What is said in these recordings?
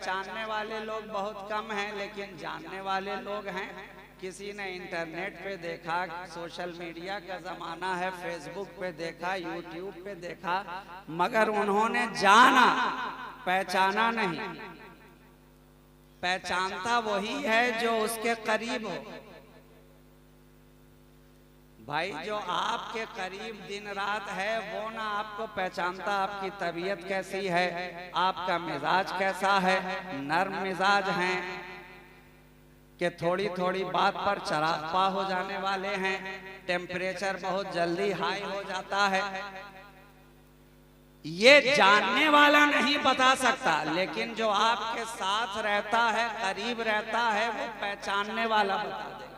पहचानने वाले लोग बहुत कम हैं, लेकिन जानने वाले लोग हैं। किसी ने इंटरनेट पे देखा, सोशल मीडिया का जमाना है, फेसबुक पे देखा, यूट्यूब पे देखा, मगर उन्होंने जाना, पहचाना नहीं। पहचानता वही है जो उसके करीब हो। भाई जो आपके करीब दिन रात है वो ना आपको पहचानता आपकी तबीयत कैसी है, आपका मिजाज कैसा है। नर्म मिजाज हैं कि थोड़ी थोड़ी बात पर चरापा हो जाने वाले हैं, टेम्परेचर बहुत जल्दी हाई हो जाता है। ये जानने वाला नहीं बता सकता, लेकिन जो आपके साथ रहता है, करीब रहता है, वो पहचानने वाला बता देगा।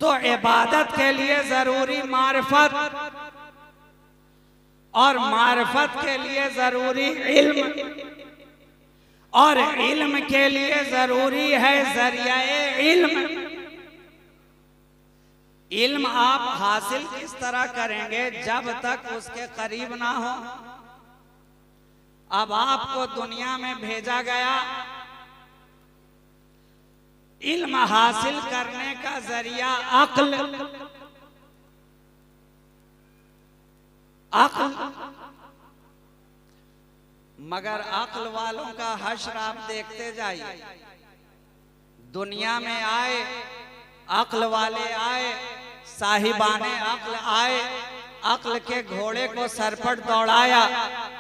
तो इबादत के लिए जरूरी मारिफत, और मारिफत के लिए जरूरी इल्म, और इल्म के लिए जरूरी है जरिया इल्म। इल्म आप हासिल किस तरह करेंगे जब तक उसके करीब ना हो। अब आपको दुनिया में भेजा गया, इल्म हासिल करने का जरिया अक्ल, मगर अक्ल वालों का हश्र आप देखते जाइए। दुनिया में आए अक्ल वाले आए, साहिबाने अक्ल आए, अक्ल के घोड़े को सर पर दौड़ाया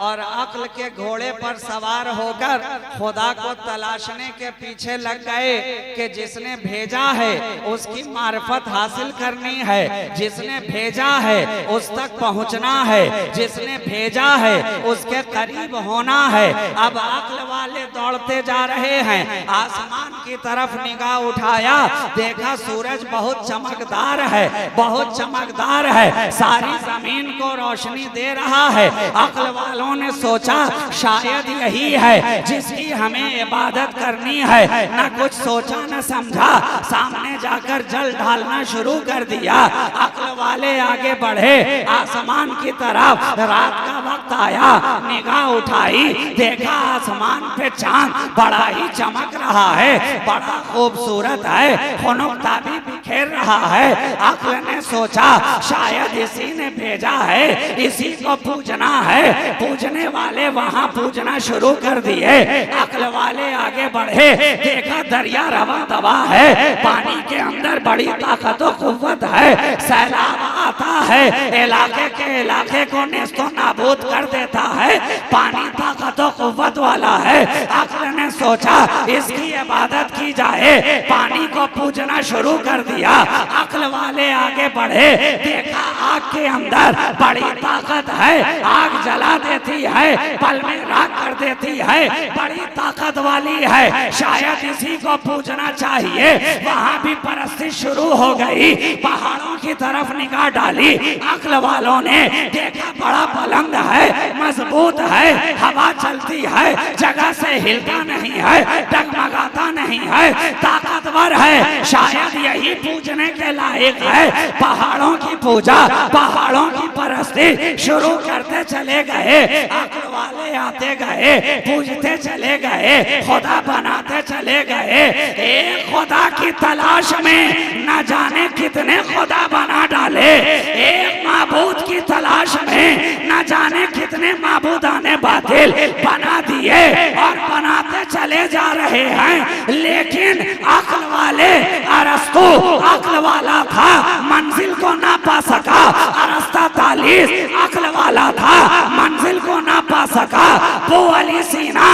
और अक्ल के घोड़े पर सवार होकर खुदा को तलाशने के पीछे लग गए कि जिसने भेजा है उसकी मार्फत हासिल करनी है, जिसने भेजा है उस तक पहुंचना है, जिसने भेजा है उसके करीब होना है। अब अक्ल वाले दौड़ते जा रहे हैं, आसमान की तरफ निगाह उठाया, देखा सूरज बहुत चमकदार है, बहुत चमकदार है, सारी जमीन को रोशनी दे रहा है। अक्ल वालों ने सोचा शायद यही है जिसकी हमें इबादत करनी है। न कुछ सोचा न समझा, सामने जाकर जल ढालना शुरू कर दिया। अक्ल वाले आगे बढ़े आसमान की तरफ। रात का वक्त आया, निगाह उठाई, देखा आसमान पे चांद बड़ा ही चमक रहा है, बड़ा खूबसूरत है, खुनुकता भी बिखेर रहा है। अक्ल ने सोचा शायद इसी ने भेजा है, इसी को पूजना है। पूजने वाले वहां पूजना शुरू कर दिए। अक्ल वाले आगे बढ़े, देखा दरिया रवा दवा है, पानी के अंदर बड़ी ताकत और कुव्वत है, सैलाब आता है, इलाके के इलाके को नेस्तो नाबूद कर देता है, पानी ताकत और कुव्वत वाला है। अक्ल ने सोचा इसकी इबादत की जाए, पानी को पूजना शुरू कर दिया। अक्ल वाले आगे बढ़े, देखा आग के अंदर बड़ी ताकत है, आग जला देती है, पल में राख कर देती है, बड़ी ताकत वाली है, शायद इसी को पूजना चाहिए। वहां भी परस्ती शुरू हो गई। पहाड़ों की तरफ निगाह डाली, अक्ल वालों ने देखा बड़ा बुलंद है, मजबूत है, हवा चलती है, जगह से हिलता नहीं है, डगमगाता नहीं है, ताकतवर है, शायद यही पूजने के लायक है। पहाड़ों की पूजा, पहाड़ों की परस्ती शुरू करते चले गए। अक्ल वाले आते गए, पूजते चले गए, खुदा बनाते चले गए। एक खुदा की तलाश में न जाने कितने खुदा बना डाले, एक माबूद की तलाश में न जाने कितने माबूदाने बातिल बना दिए और बनाते चले जा रहे हैं। लेकिन अक्ल वाले, अरस्तु अक्ल वाला था, मंजिल को ना पा सका। अरस्ता 40 अक्ल वाला था, मंजिल को ना पा सका। वो अली सीना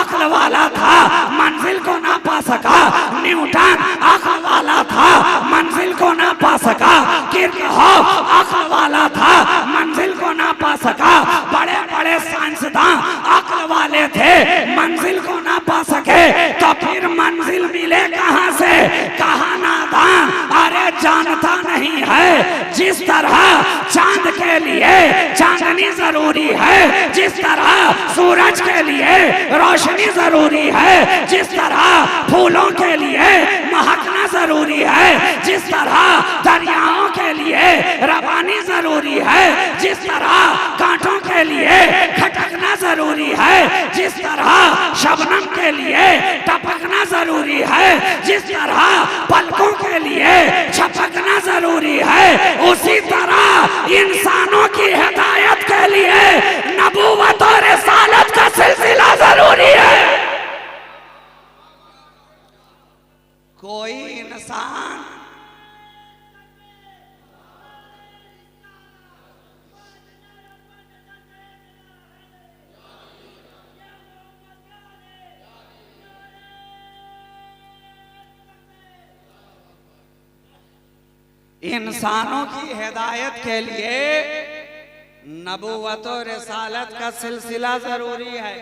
अक्ल वाला था, मंजिल को ना पा सका। न्यूटन अक्ल वाला था, मंजिल को ना पा सका। किर्कहॉफ अक्ल वाला था, मंजिल को ना पा सका। बड़े बड़े साइंसदान अक्ल वाले थे, मंजिल को ना पा सके। तो फिर मंजिल मिले कहां से? कहा नादान, अरे जानता नहीं है जिस तरह चांद के लिए चांदनी जरूरी है, जिस तरह सूरज के लिए रोशनी जरूरी है, जिस तरह फूलों के लिए महकना जरूरी है, जिस तरह दरियाओं के लिए रवानी जरूरी है, जिस तरह कांटों के लिए खटकना जरूरी है, जिस तरह शबनम के लिए टपकना जरूरी है, जिस तरह पलकों के लिए छपकना जरूरी है, उसी तरह इंसानों की हिदायत के लिए नबूवत और रिसालत का सिलसिला जरूरी है। कोई इंसान इंसानों की हिदायत के लिए नबूवत और रिसालत का सिलसिला जरूरी है।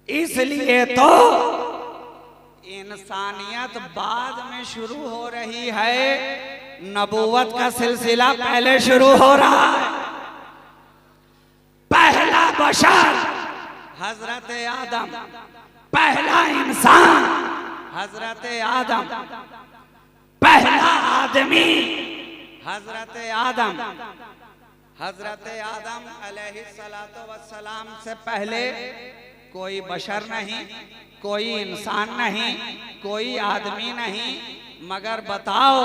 इसलिए तो इंसानियत बाद में शुरू हो रही है, नबूवत का सिलसिला पहले शुरू हो रहा है। पहला बशर हजरत आदम, पहला इंसान हजरत आदम, पहला आदमी हजरत आदम, हजरत आदम अलैहिस्सलातु वस्सलाम से पहले कोई बशर नहीं, कोई इंसान नहीं, कोई आदमी नहीं, मगर बताओ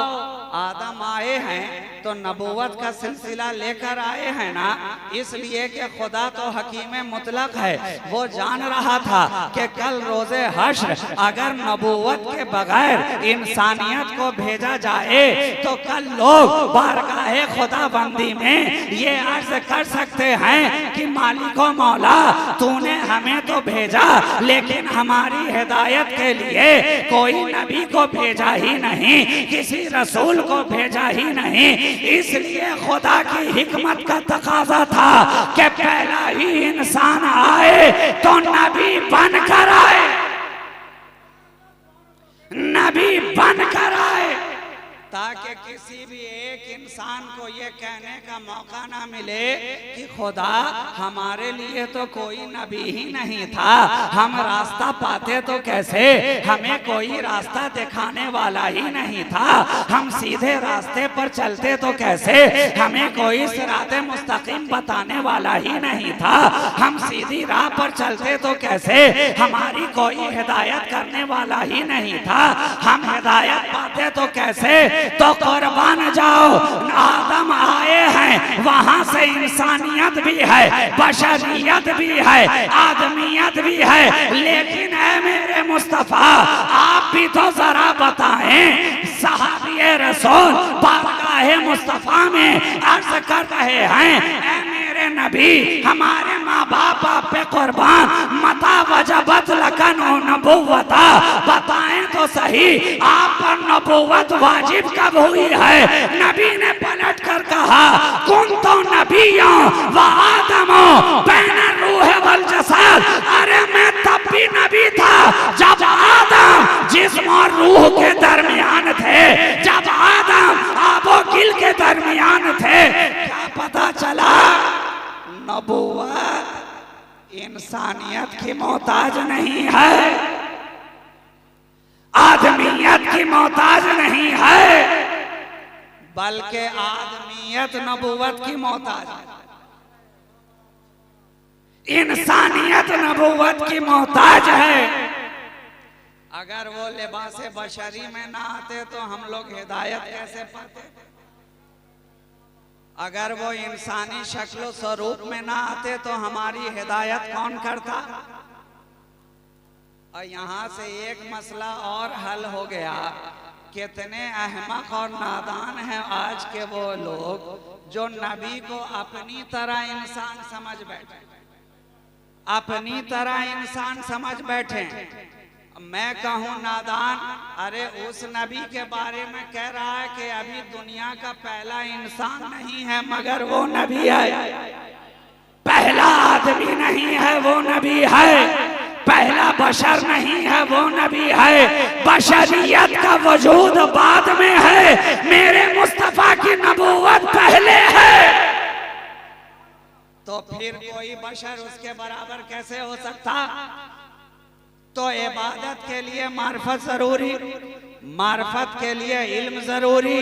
आदम आए हैं तो नबूवत का सिलसिला लेकर आए हैं ना, इसलिए कि खुदा तो हकीम मुतलक है। वो जान रहा था कि कल रोजे हश्र अगर नबूवत के बगैर इंसानियत को भेजा जाए तो कल लोग बारगाहे खुदाबंदी में ये अर्ज कर सकते हैं कि मालिको मौला तूने हमें तो भेजा लेकिन हमारी हिदायत के लिए कोई नबी को भेजा ही नहीं, किसी रसूल को भेजा ही नहीं। इसलिए खुदा की हिकमत का तकाजा था कि पहला ही इंसान आए तो नबी बनकर आए, नबी बनकर आए, ताकि किसी भी एक इंसान को ये कहने का मौका ना मिले कि खुदा हमारे लिए तो कोई नबी ही नहीं था, हम रास्ता पाते तो कैसे, हमें कोई रास्ता दिखाने वाला ही नहीं था, हम सीधे रास्ते पर चलते तो कैसे, हमें कोई सिराते मुस्तकीम बताने वाला ही नहीं था, हम सीधी राह पर चलते तो कैसे, हमारी कोई हिदायत करने वाला ही नहीं था, हम हिदायत पाते तो कैसे। तो कुर्बान जाओ, आदम आए हैं वहां से इंसानियत भी है, बशरियत भी है, आदमियत भी है, लेकिन ऐ मेरे मुस्तफा आप भी तो जरा बताएं, सहाबी रसूल बारगाहे मुस्तफा में अर्ज कर रहे हैं, ऐ मेरे नबी हमारे माँ बाप आप पे कुर्बान, मता वजबत लकन नबुव्वता, बताएं तो सही आप पर नबुव्वत वाजिब कब हुई है। नबी ने पलट कर कहा कुन तो नबियों व आदमो बैन रूह वल जसद, अरे मैं तब भी नबी था जब आदम जिस्म और रूह के दरमियान थे, जब आदम आबो गिल के दरमियान थे। क्या पता चला, नबूवत इंसानियत की मोहताज नहीं है, आदमियत की मोहताज नहीं है, बल्कि आदमियत नबूवत की मोहताज है, इंसानियत नबूवत की मोहताज है। अगर वो लिबास बशरी में ना आते तो हम लोग हिदायत कैसे पाते, अगर वो इंसानी शक्ल स्वरूप में ना आते तो हमारी हिदायत कौन करता। और यहाँ से एक मसला और हल हो गया, कितने अहमक और नादान हैं आज के वो लोग जो नबी को अपनी तरह इंसान समझ बैठे, अपनी तरह इंसान समझ बैठे। मैं कहूँ नादान, अरे उस नबी के बारे में कह रहा है कि अभी दुनिया का पहला इंसान नहीं है मगर वो नबी है, पहला आदमी नहीं है वो नबी है, पहला बशर नहीं है वो नबी है, बशरियत का वजूद बाद में है, मेरे मुस्तफा की नबूवत पहले है। तो फिर कोई बशर उसके बराबर कैसे हो सकता। तो इबादत के लिए मार्फत जरूरी, मार्फत के लिए इल्म जरूरी,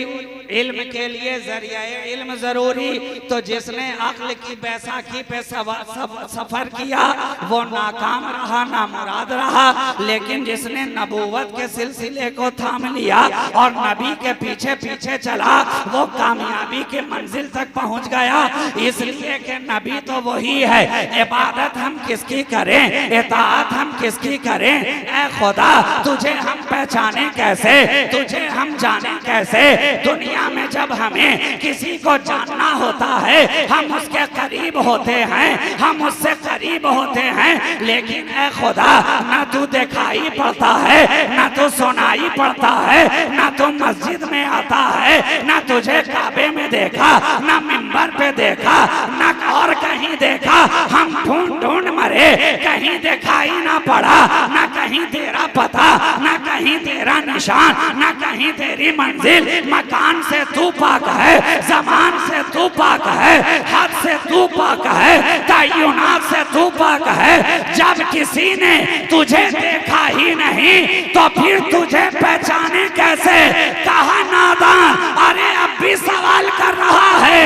इल्म के लिए जरिया इल्म जरूरी। तो जिसने अक्ल की बैसाखी पे सफर किया वो नाकाम रहा, नामुराद रहा। लेकिन जिसने नबूवत के सिलसिले को थाम लिया और नबी के पीछे पीछे चला वो कामयाबी के मंजिल तक पहुंच गया। इसलिए कि नबी तो वही है। इबादत हम किसकी करें, इताअत हम किसकी करें? ऐ खुदा तुझे हम पहचाने कैसे, तुझे हम जाने कैसे? दुनिया में जब हमें किसी को जानना होता है हम उसके करीब होते हैं, हम उससे करीब होते हैं। लेकिन ऐ खुदा ना तू दिखाई पड़ता है, ना तू सुनाई पड़ता है, ना तू मस्जिद में आता है, ना तुझे काबे में देखा, ना मिंबर पे देखा, ना और कहीं देखा। हम ढूंढ ढूंढ मरे, कहीं दिखाई ना पड़ा, ना कहीं तेरा पता, ना कहीं तेरा निशान, ना कहीं तेरी मंजिल। मकान से तू पाक है, जमान से तू पाक है, हद से तू पाक है, तय्युनात से तू पाक है। जब किसी ने तुझे देखा ही नहीं तो फिर तुझे पहचाने कैसे? कहा नादान, अरे अब भी सवाल कर रहा है।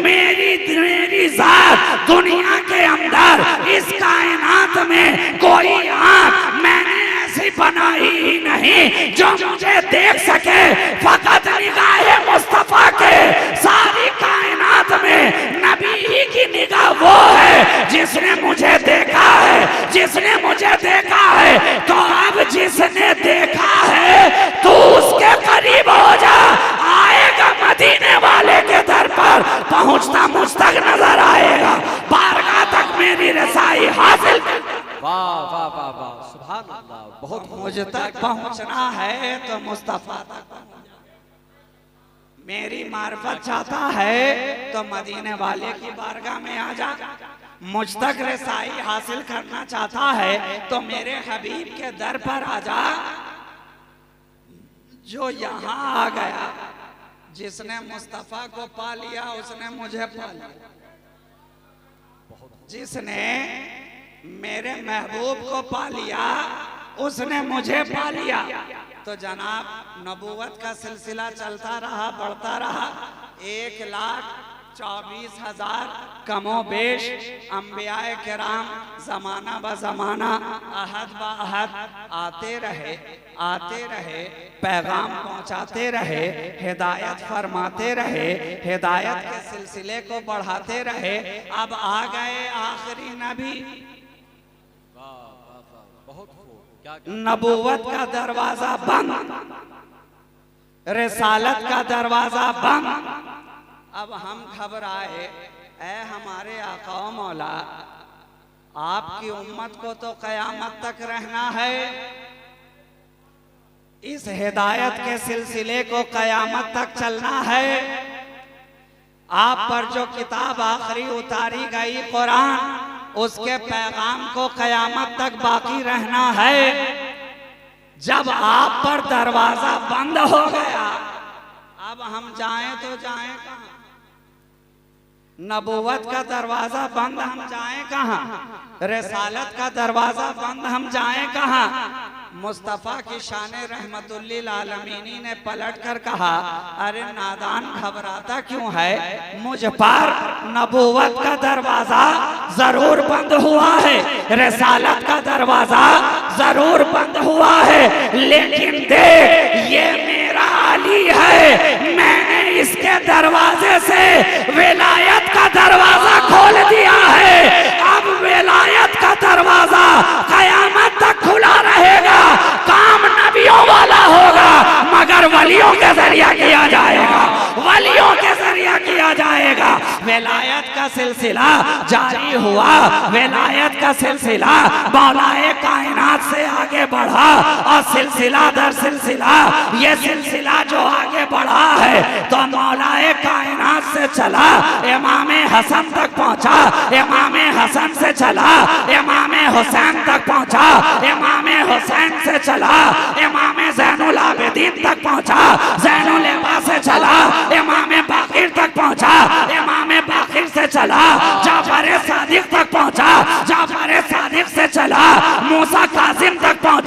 मेरी जात दुनिया के अंदर इस कायनात में कोई आंख मैंने ऐसी बनाई ही नहीं जो मुझे देख सके। फकत निगाहे मुस्तफा के सारी कायनात में नबी ही की निगाह वो है जिसने मुझे देखा है, जिसने मुझे देखा है। तो अब जिसने देखा है तू उसके करीब हो जा, आएगा मदीने वाले के दर पर, पहुंचता मुझ तक नजर आएगा, बारगाह तक मेरी रसाई हासिल। वाह वाह वाह वाह, सुभान अल्लाह। बहुत मुझ तक पहुंचना है तो मुस्तफा तक पहुंच जा। मेरी मार्फत चाहता है तो मदीने वाले की बारगाह में आ जा। मुझ तक रसाई हासिल करना चाहता है तो मेरे हबीब के दर पर आ जा। जो यहाँ आ गया, जिसने मुस्तफा को पा लिया उसने मुझे पा लिया। जिसने मेरे महबूब को पा लिया उसने मुझे पा लिया। तो जनाब नबूवत का सिलसिला चलता रहा, बढ़ता रहा। 1,24,000 कमो बेश अंबियाए किराम जमाना ब जमाना, अहद ब अहद आते रहे, आते रहे, पैगाम पहुंचाते रहे, हिदायत फरमाते रहे, हिदायत के सिलसिले को बढ़ाते रहे। अब आ गए आखिरी नबी। नबूवत का दरवाजा बंद, रिसालत का दरवाजा बंद। अब हम घबराए, ऐ हमारे आका मौला, आपकी उम्मत को तो कयामत तक रहना है, इस हिदायत के सिलसिले को कयामत तक चलना है। आप पर जो किताब आखिरी उतारी गई कुरान, उसके पैगाम को कयामत तक बाकी रहना है। जब आप पर दरवाजा बंद हो गया, अब हम जाएं तो जाएं कहां? नबूवत का दरवाजा बंद, हम जाएं कहां? रिसालत का दरवाजा बंद, हम जाएं कहां? मुस्तफ़ा की शान रहमतुल्लिल आलमीनी ने पलट कर कहा, अरे नादान घबराता क्यों है? मुझ पर नबूवत का दरवाजा जरूर बंद हुआ है, रिसालत का दरवाजा जरूर बंद हुआ है, लेकिन देख ये मेरा अली है, मैंने इसके दरवाजे से विलायत का दरवाजा खोल दिया है। अब विलायत का दरवाजा कयामत तक खुला रहेगा। काम नबियों वाला होगा मगर वलियों के जरिया किया जाएगा, वलियों के जरिया किया जाएगा। विलायत का सिलसिला जारी हुआ, विलायत का सिलसिला मौलाए कायनात से आगे बढ़ा और सिलसिला दर सिलसिला ये सिलसिला जो आगे बढ़ा है तो मौलाए कायनात से चला, इमामे हसन तक पहुंचा, इमामे हसन से चला, इमामे हुसैन तक पहुंचा, इमामे हुसैन से चला, इमामे ज़ैनुल आबिदीन तक पहुंचा, ज़ैनुल इबा से चला, इमामे बाकिर तक पहुंचा, इमामे बाकिर से चला, जाफर सादिक तक पहुंचा, जाफर सादिक से चला, मूसा कासिम तक पहुंचा।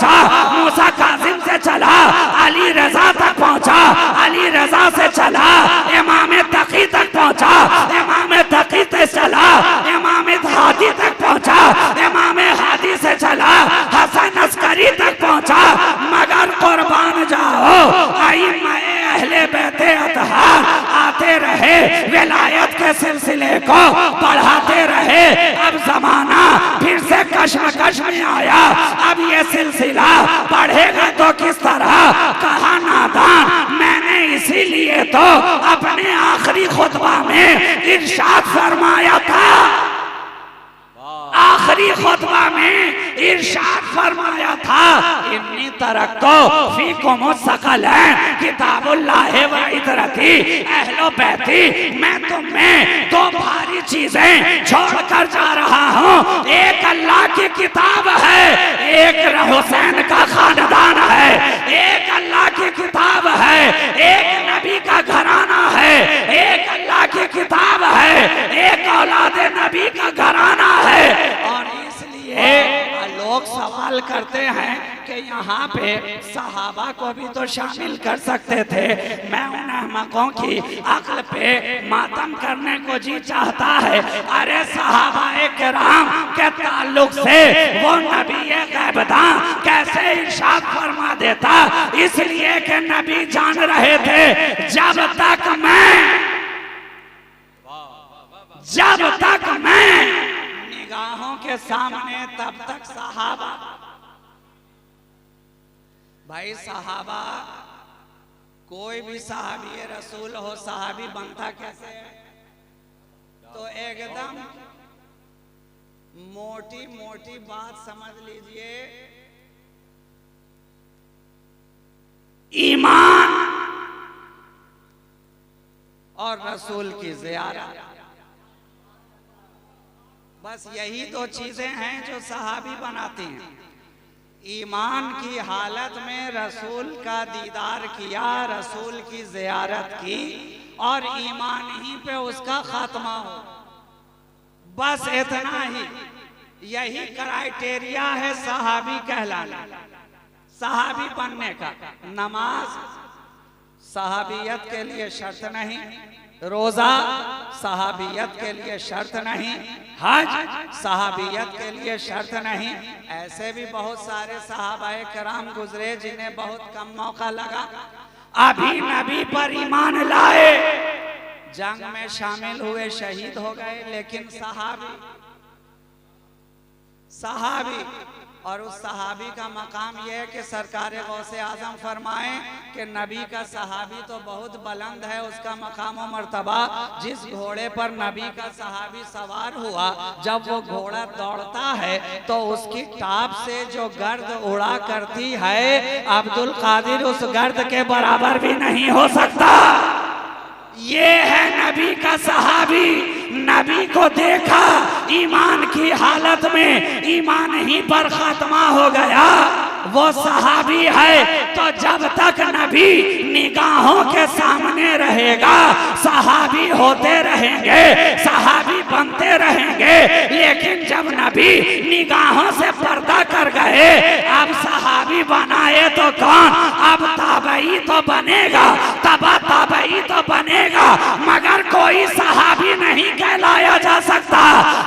रहे, विलायत के सिलसिले को बढ़ाते रहे। अब जमाना फिर से कश्मकश में आया। अब ये सिलसिला बढ़ेगा तो किस तरह? कहा नादान, मैंने इसीलिए तो अपने आखिरी खुतबा में इरशाद फरमाया था, आखिरी खुतबा में इरशाद फरमाया था, इन्नी तरक्को फीकुम सकलैन किताबुल्लाह व इतरती अहलो बैती, मैं तुम्हें दो भारी चीजें छोड़कर जा रहा हूँ। एक अल्लाह की किताब है, एक हुसैन का खानदान है। एक अल्लाह की किताब है, एक नबी का घराना है। एक अल्लाह की किताब है, एक औलाद नबी का घराना है। और इसलिए लोग सवाल करते हैं कि यहाँ पे सहाबा को भी तो शामिल कर सकते थे। मैं उन अहमकों की अक्ल पे मातम करने को जी चाहता है। अरे सहाबा किराम के ताल्लुक से वो नबी गैबदां कैसे इरशाद फरमा देता? इसलिए कि नबी जान रहे थे जब तक मैं निगाहों के सामने तब तक सहाबा। भाई सहाबा, कोई भी सहाबी रसूल हो, सहाबी बनता कैसे है? तो एकदम मोटी मोटी बात समझ लीजिए, ईमान और रसूल की ज़ियारत, बस यही दो चीजें हैं जो सहाबी बनाती हैं। ईमान की हालत में रसूल का दीदार किया, रसूल की ज़ियारत की, और ईमान ही पे उसका खात्मा हो, बस इतना ही। यही क्राइटेरिया है सहाबी कहलाने, सहाबी बनने का। नमाज सहाबियत के लिए शर्त नहीं, रोजा सहाबियत के लिए शर्त नहीं, हज सहाबियत के लिए शर्त नहीं। ऐसे भी बहुत सारे सहाबाए कराम गुजरे जिन्हें बहुत कम मौका लगा, अभी नबी पर ईमान लाए, जंग में शामिल हुए, शहीद हो गए, लेकिन सहाबी और उस सहाबी का मकाम यह है कि सरकार गौसे आजम फरमाएं कि नबी का सहाबी तो बहुत बुलंद है, उसका मकाम और मर्तबा। जिस घोड़े पर नबी का सहाबी सवार हुआ, जब वो घोड़ा दौड़ता है तो उसकी टाप से जो गर्द उड़ा करती है, अब्दुल कादिर उस गर्द के बराबर भी नहीं हो सकता। ये है नबी का सहाबी। नबी को देखा ईमान की हालत में, ईमान ही पर खात्मा हो गया, वो सहाबी है। तो जब तक नबी निगाहों के सामने रहेगा, सहाबी होते रहेंगे, सहाबी बनते रहेंगे। लेकिन जब नबी निगाहों से पर्दा कर गए, अब सहाबी बनाए तो कौन? अब ताबई तो बनेगा, तबा ताबई तो बनेगा, मगर कोई सहाबी नहीं कहलाया जा सकता,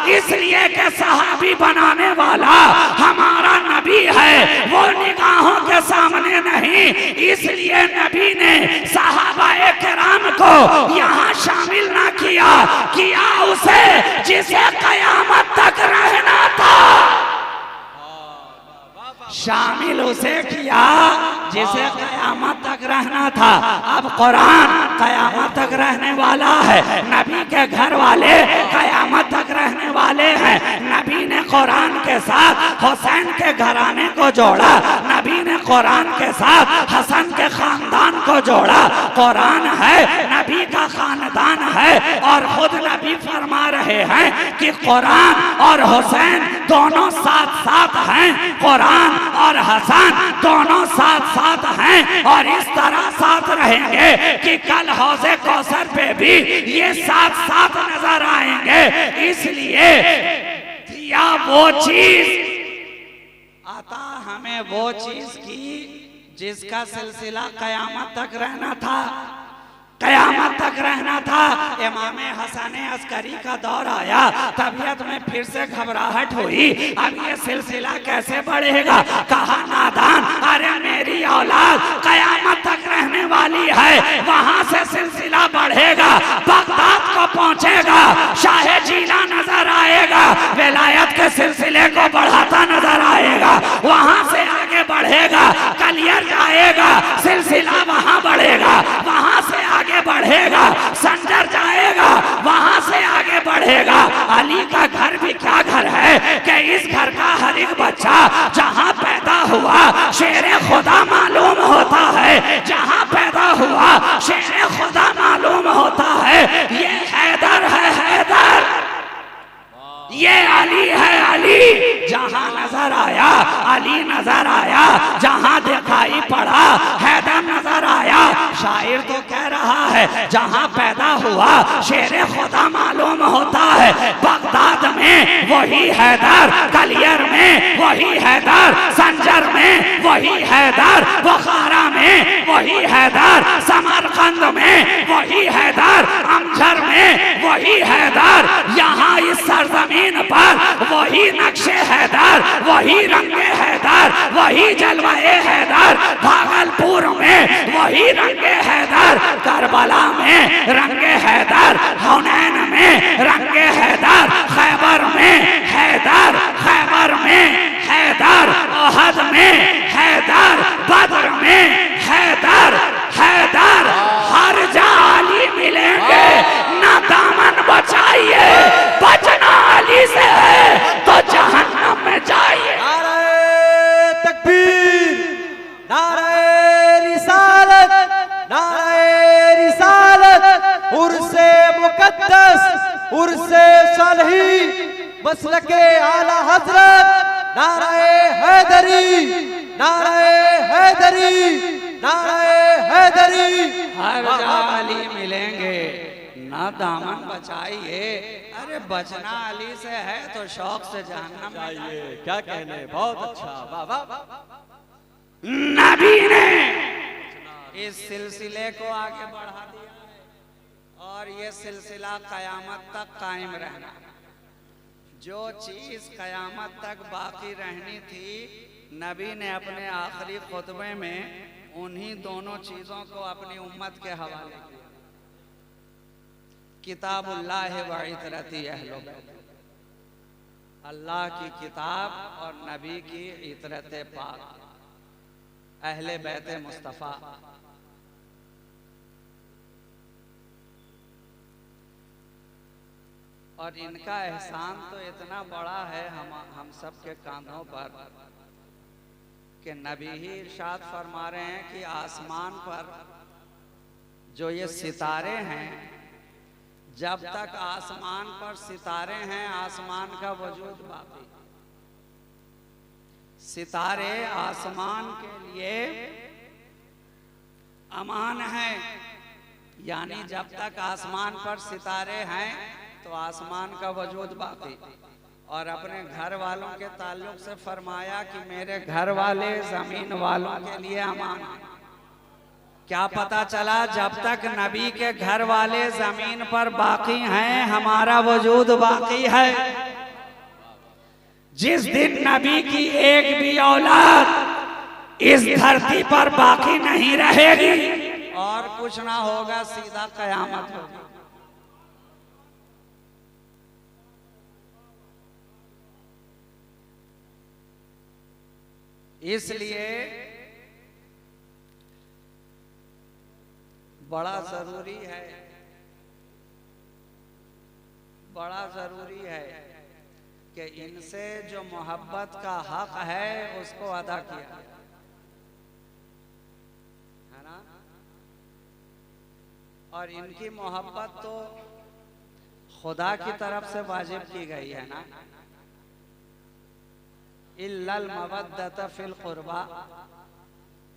इसलिए कि सहाबी बनाने वाला हमारा नबी है, वो निगाहों के सामने नहीं। इसलिए नबी ने सहाबाए किराम को यहाँ शामिल ना किया उसे जिसे कयामत तक रहना था, शामिल उसे किया जिसे कयामत तक रहना था। अब कुरान कयामत तक रहने वाला है, नबी के घर वाले कयामत तक रहने वाले हैं। नबी ने कुरान के साथ हुसैन के घराने को जोड़ा, नबी ने कुरान के साथ हसन के खानदान को जोड़ा। कुरान है, नबी का खानदान है, और खुद नबी फरमा रहे हैं कि कुरान और हुसैन दोनों साथ साथ हैं, कुरान और हसन दोनों साथ साथ हैं, और इस तरह साथ रहेंगे कि कल हौज़े कौसर पे भी ये साथ साथ नजर आएंगे। इसलिए दिया वो चीज, अता हमें वो चीज की जिसका सिलसिला कयामत तक रहना था। कयामत तक रहना था। इमाम हसन अस्करी का दौर आया, तबीयत में फिर से घबराहट हुई। अब ये सिलसिला कैसे बढ़ेगा? कहा नादान, अरे मेरी औलाद कयामत तक रहने वाली है, वहां से सिलसिला बढ़ेगा, बगदाद को पहुंचेगा, शाहे जीला नजर आएगा, विलायत के सिलसिले को बढ़ाता नजर आएगा, वहां से आगे बढ़ेगा, कलियर जाएगा, सिलसिला वहां बढ़ेगा, वहां से आगे बढ़ेगा, संजर जाएगा, वहां से आगे बढ़ेगा। अली का घर भी क्या घर है कि इस घर का हर एक बच्चा जहां पैदा हुआ शेरे खुदा मालूम होता है, जहां पैदा हुआ शेरे खुदा मालूम होता है। ये हैदर है, हैदर, ये अली है, अली। जहां नजर आया अली नजर आया, जहां दिखाई पड़ा हैदर नजर आया। शायर तो कह रहा है जहां पैदा हुआ शेरे खुदा मालूम होता है। बगदाद में वही हैदर, कलियर में वही हैदर, संजर में वही हैदर, बुखारा में वही हैदर, समरकंद में वही हैदर, अमझर में वही हैदर। यहाँ इस सरजमीन पर वही नक्शे हैदर, वही रंगे हैदर, वही जलवाए हैदर। भागलपुर में वही रंगे हैदर, करबला में रंगे हैदर, हुनैन में रंगे हैदर, खैबर में हैदर, खैबर में हैदर, ओहद में हैदर, बद्र में हैदर, हैदर। हर जाली मिलेंगे, ना दामन बचाइए, बचना अली से है तो जहन्नम में जाइए। नारे तकबीर, नारे रिसालत, नारे रिसालत, उर्से मुकद्दस, उर्से सलही, मसलके आला हजरत, नारे हैदरी, नारे हैदरी, नारे हैदरी। हर जाली मिलेंगे, ना दामन बचाइए। अरे बचना अली से है तो शौक से जहन्नम में जाइए। क्या कहने, बहुत अच्छा, वाह वाह। नबी ने इस सिलसिले को आगे बढ़ा दिया है और ये सिलसिला कयामत तक कायम रहना। जो चीज कयामत तक बाकी रहनी थी, नबी ने अपने आखिरी खुतबे में उन्हीं दोनों चीजों को अपनी उम्मत के हवाले किया। किताबुल्लाह व इतरती अहलो बैत, अल्लाह की किताब और नबी की इतरत पाक, अहले बैत मुस्तफ़ा। और इनका एहसान तो इतना बड़ा है हम सब के कांधों पर कि नबी ही इरशाद फरमा रहे हैं कि आसमान पर जो ये सितारे हैं, जब तक आसमान पर सितारे हैं आसमान का वजूद बाकी। सितारे आसमान के लिए अमान है, यानी जब तक आसमान पर सितारे हैं तो आसमान का वजूद बाकी। और अपने घर वालों के ताल्लुक से फरमाया कि मेरे घर वाले जमीन वालों के लिए अमान है। क्या पता चला? जब तक नबी के घर वाले जमीन पर बाकी हैं हमारा वजूद बाकी है। जिस दिन नबी की एक भी औलाद इस धरती पर बाकी नहीं रहेगी और कुछ ना होगा, सीधा कयामत होगी। इसलिए बड़ा जरूरी है, बड़ा जरूरी है कि इनसे जो मोहब्बत का हक है उसको अदा किया है ना। और इनकी मोहब्बत तो खुदा की तरफ से वाजिब की गई है ना। इल्लल मवद्दत फिल कुर्बा,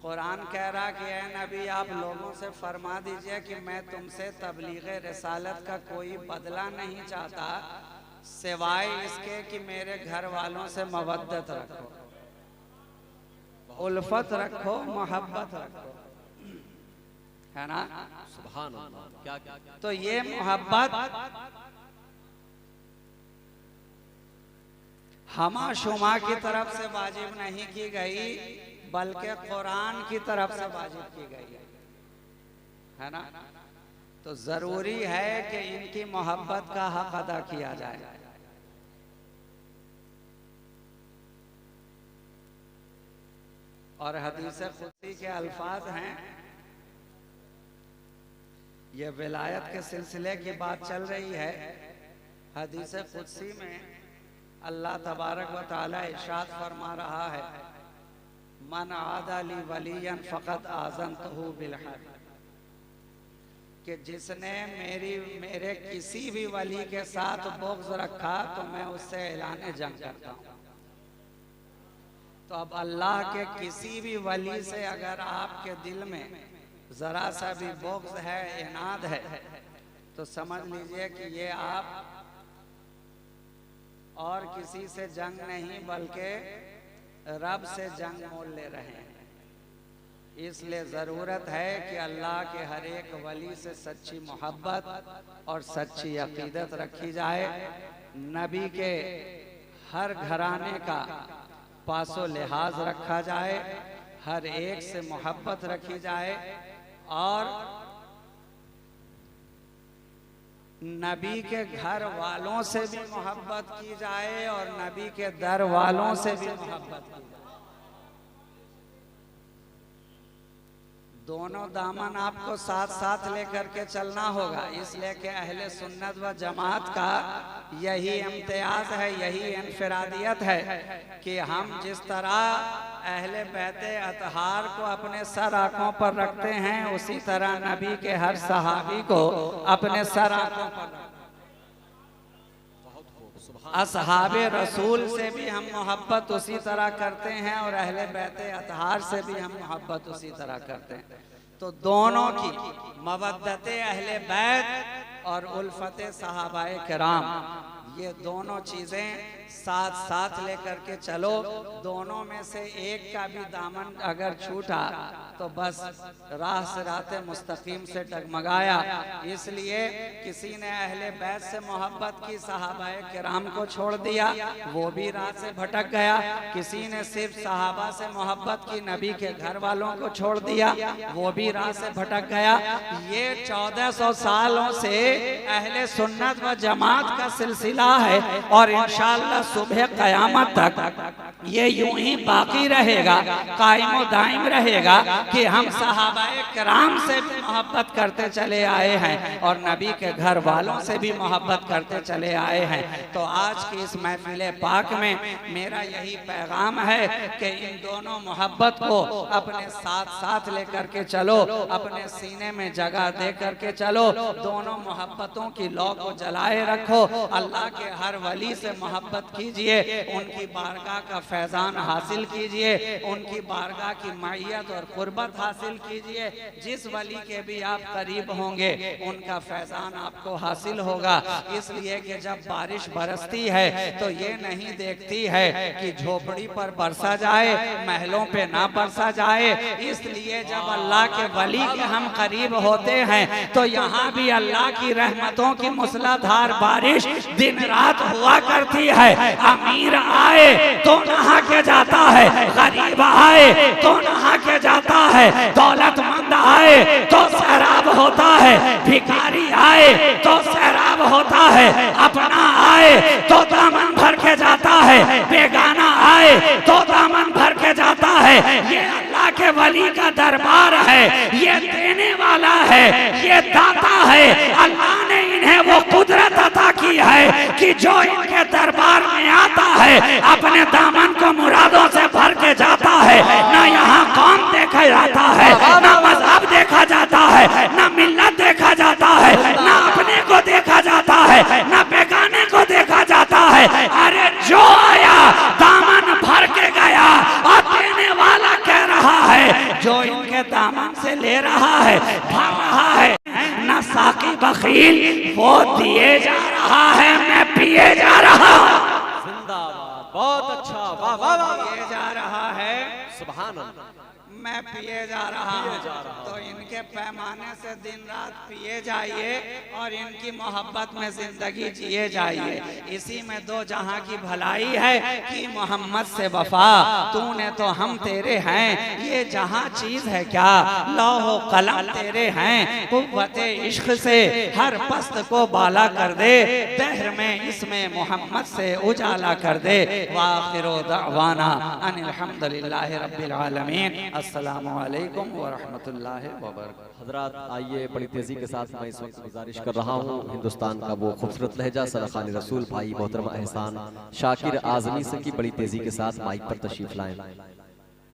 कुरान कह रहा कि ऐ नबी आप लोगों से फरमा दीजिए कि मैं तुमसे तबलीग रिसालत का कोई बदला नहीं चाहता सिवाय इसके कि मेरे घर वालों से मवद्दत रखो, उल्फत रखो, मोहब्बत रखो। है ना। सुभान अल्लाह, क्या क्या तो ये मोहब्बत हमा शुमा की तरफ से वाजिब नहीं की गई, बल्कि कुरान की तरफ से वाजिब की गई है ना। तो जरूरी है कि इनकी मोहब्बत का हक अदा किया जाए। और हदीस कुदसी के अल्फाज हैं, ये विलायत के सिलसिले की बात चल रही है। हदीस कुदसी में अल्लाह तबारक व तआला इरशाद फरमा रहा है, मन आदा ली वलियन फ़क़द आज़नतहु बिल हर्ब, कि जिसने मेरे किसी भी वली के साथ बुग़्ज़ रखा तो मैं उससे ऐलान जंग करता हूँ। तो अब अल्लाह के किसी भी वली से अगर आपके दिल में ज़रा सा भी बुग़्ज़ है, इनाद है, तो समझ लीजिए कि ये आप और किसी से जंग नहीं बल्कि रब से जंग मोल ले रहे हैं। इसलिए ज़रूरत है कि अल्लाह के हर एक वली से सच्ची मोहब्बत और सच्ची अकीदत रखी जाए। नबी के हर घराने का पासो लिहाज रखा जाए, हर एक से मोहब्बत रखी जाए और नबी के घर वालों से भी मोहब्बत की जाए और नबी के दर वालों से भी मोहब्बत की जाए। दोनों दामन आपको साथ साथ लेकर के चलना होगा। इसलिए कि अहले सुन्नत व जमात का यही इम्तियाज है, यही इनफरादियत है कि हम जिस तरह अहले बैते अतहार को अपने सर आंखों पर रखते हैं, उसी तरह नबी के हर सहाबी को अपने सर आंखों पर रखते हैं। असहाबे रसूल से भी हम मोहब्बत उसी तरह करते हैं और अहले बैते अतहार से भी हम मोहब्बत उसी तरह करते हैं। तो दोनों की मवद्दते अहले बैत और उल्फते सहाबाए किराम, ये दोनों चीज़ें साथ साथ लेकर के चलो। दोनों में से एक का भी दामन अगर छूटा तो बस राह सिराते मुस्तकीम से डगमगाया। इसलिए किसी ने अहले बैत से मोहब्बत की, सहाबाए किराम को छोड़ दिया, वो भी राह से भटक गया। किसी ने सिर्फ सहाबा से मोहब्बत की, नबी के घर वालों को छोड़ दिया, वो भी राह से भटक गया। ये 1400 सालों से अहले सुन्नत व जमात का सिलसिला है और इंशाअल्लाह सुबह क़यामत तक ये यूं ही बाकी रहेगा, कायम दाइम रहेगा कि हम सहाबाए किराम से भी मोहब्बत करते चले आए हैं और नबी के घर वालों से भी मोहब्बत करते चले आए हैं। तो आज की इस महफिल पाक में मेरा यही पैगाम है कि इन दोनों मोहब्बत को अपने साथ साथ लेकर के चलो, अपने सीने में जगह दे करके चलो। दोनों मोहब्बतों की लौ को जलाए रखो। अल्लाह के हर वली से मोहब्बत कीजिए, उनकी बारगाह का फैजान हासिल कीजिए, उनकी बारगाह की मायत और कुर्बत हासिल कीजिए। जिस वली के भी आप करीब होंगे उनका फैजान आपको हासिल होगा। इसलिए कि जब बारिश बरसती है तो ये नहीं देखती है कि झोपड़ी पर बरसा जाए, महलों पे ना बरसा जाए। इसलिए जब अल्लाह के वली के हम करीब होते हैं तो यहाँ भी अल्लाह की रहमतों की मूसलाधार बारिश दिन रात हुआ करती है। अमीर आए तो नहा के जाता है, गरीब आए तो नहा के जाता है, दौलतमंद आए तो सैराब होता है, भिखारी आए तो सैराब होता है, अपना आए तो दामन भर के जाता है, बेगाना आए तो दामन भर के जाता है। ये अल्लाह के वली का दरबार है, ये देने वाला है, ये दाता है। अल्लाह ने इन्हें वो कुदरत अता की है कि जो इनके दरबार में आता है अपने दामन को मुरादों से भर के जाता है। ना यहाँ कौम देखा जाता है, ना मजहब देखा जाता है, ना मिल्लत देखा जाता है, ना अपने को देखा जाता है, ना बेगाने को देखा जाता है। अरे जो आया दामन भर के गया और देने वाला कह रहा है जो इनके दामन से ले रहा है, भर रहा है। न साकी बखील, वो दिए जा रहा है, मैं पिए जा रहा हूं। जिंदाबाद, बहुत अच्छा, वाह वाह वाह, दिए जा रहा है, सुभान अल्लाह। मैं पिए जा रहा हूँ, तो इनके पैमाने से दिन रात पिए जाइए और इनकी मोहब्बत में जिंदगी जिए जाइए। इसी में दो जहां की भलाई है कि मोहम्मद से वफा, तूने तो हम तेरे हैं, ये जहां चीज है क्या, लौह कलम तेरे हैं, कुव्वते इश्क से हर पस्त को बाला कर दे, दहर में इसमें मोहम्मद से उजाला कर दे। वाखिरो दअवाना अनिल हम्दुलिल्लाहि रब्बिल आलमीन। अस्सलामु अलैकुम व रहमतुल्लाहि व बरकातुहू। हजरात आइए, बड़ी तेजी के साथ मैं इस वक्त गुजारिश कर रहा हूँ हिंदुस्तान का वो खूबसूरत लहजा सलाखान रसूल भाई मोहतरमा एहसान शाकिर आजमी से की बड़ी तेजी के साथ माइक पर तशरीफ लाएं।